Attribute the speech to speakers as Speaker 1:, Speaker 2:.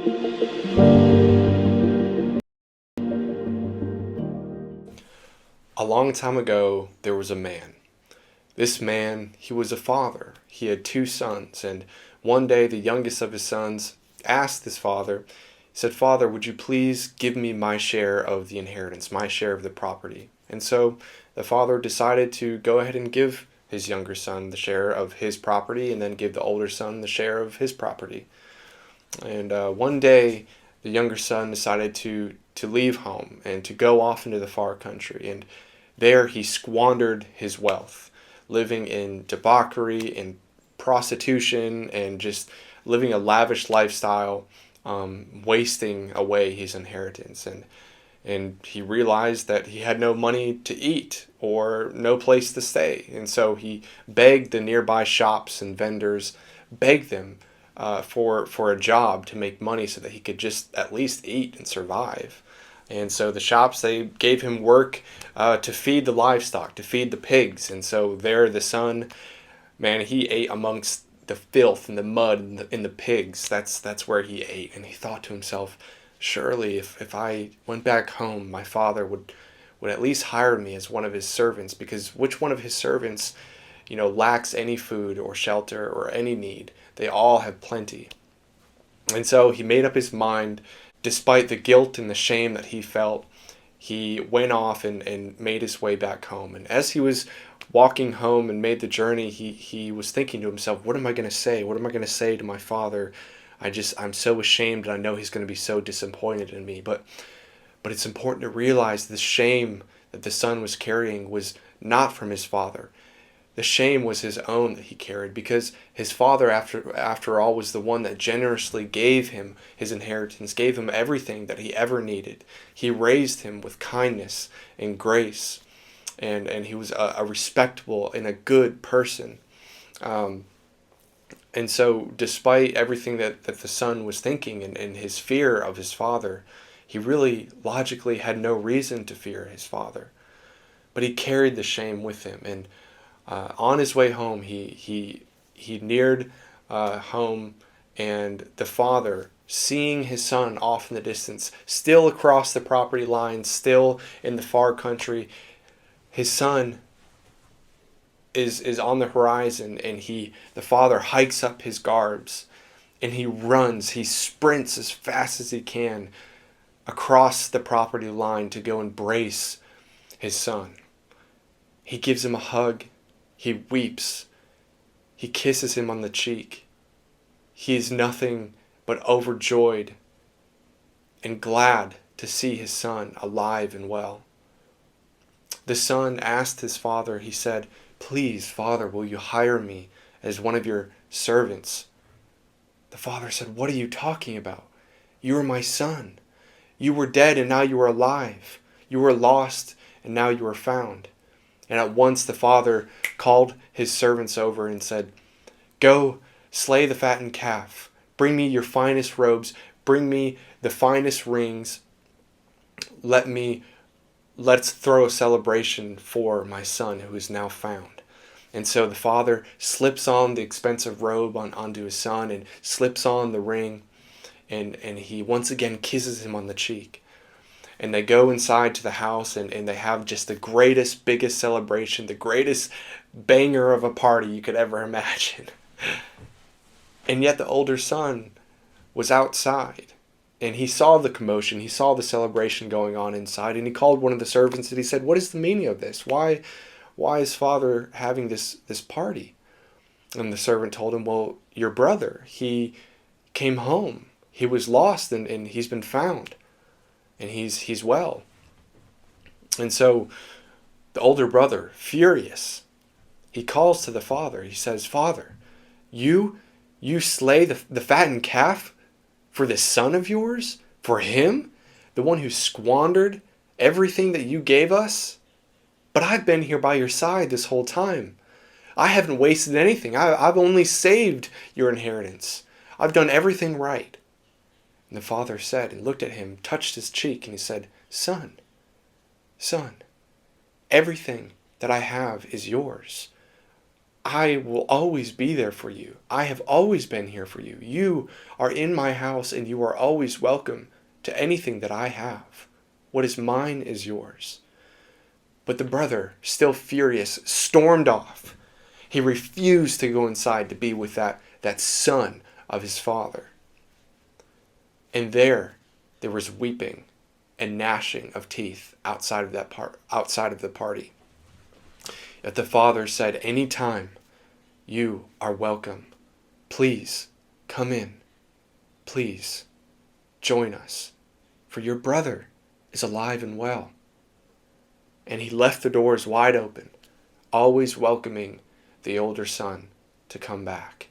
Speaker 1: A long time ago, there was a man. This man, he was a father. He had two sons, and one day the youngest of his sons asked his father, he said, "Father, would you please give me my share of the inheritance, my share of the property?" And so the father decided to go ahead and give his younger son the share of his property and then give the older son the share of his property. And one day, the younger son decided to leave home and to go off into the far country. And there he squandered his wealth, living in debauchery and prostitution and just living a lavish lifestyle, wasting away his inheritance. And he realized that he had no money to eat or no place to stay. And so he begged the nearby shops and vendors, begged them for a job to make money so that he could just at least eat and survive. And so the shops, they gave him work to feed the livestock, to feed the pigs. And so there the son, man, he ate amongst the filth and the mud and the pigs. That's where he ate. And he thought to himself, surely if I went back home, my father would at least hire me as one of his servants, because which one of his servants, lacks any food or shelter or any need? They all have plenty. And so he made up his mind, despite the guilt and the shame that he felt, he went off and made his way back home. And as he was walking home and made the journey, he was thinking to himself, what am I going to say? What am I going to say to my father? I'm so ashamed, and I know he's going to be so disappointed in me. But it's important to realize the shame that the son was carrying was not from his father. The shame was his own that he carried, because his father, after all, was the one that generously gave him his inheritance, gave him everything that he ever needed. He raised him with kindness and grace, and he was a respectable and a good person. And so despite everything that the son was thinking and his fear of his father, he really logically had no reason to fear his father. But he carried the shame with him, and on his way home, he neared home, and the father, seeing his son off in the distance, still across the property line, still in the far country, his son is on the horizon, and the father hikes up his garbs, and he sprints as fast as he can across the property line to go embrace his son. He gives him a hug. He weeps. He kisses him on the cheek. He is nothing but overjoyed and glad to see his son alive and well. The son asked his father, he said, "Please, Father, will you hire me as one of your servants?" The father said, "What are you talking about? You are my son. You were dead and now you are alive. You were lost and now you are found." And at once the father called his servants over and said, "Go, slay the fattened calf. Bring me your finest robes. Bring me the finest rings. Let's throw a celebration for my son who is now found." And so the father slips on the expensive robe onto his son and slips on the ring, and he once again kisses him on the cheek. And they go inside to the house, and they have just the greatest, biggest celebration, the greatest banger of a party you could ever imagine. And yet the older son was outside, and he saw the commotion, he saw the celebration going on inside, and he called one of the servants and he said, "What is the meaning of this? Why is father having this party?" And the servant told him, "Well, your brother, he came home. He was lost, and he's been found. And he's well." And so the older brother, furious, he calls to the father. He says, "Father, you slay the fattened calf for this son of yours? For him? The one who squandered everything that you gave us? But I've been here by your side this whole time. I haven't wasted anything. I've only saved your inheritance. I've done everything right." And the father said, and looked at him, touched his cheek, and he said, Son, everything that I have is yours. I will always be there for you. I have always been here for you. You are in my house and you are always welcome to anything that I have. What is mine is yours. But the brother, still furious, stormed off. He refused to go inside to be with that son of his father. And there was weeping and gnashing of teeth outside of the party. Yet the father said, "Anytime, you are welcome. Please come in. Please join us, for your brother is alive and well." And he left the doors wide open, always welcoming the older son to come back.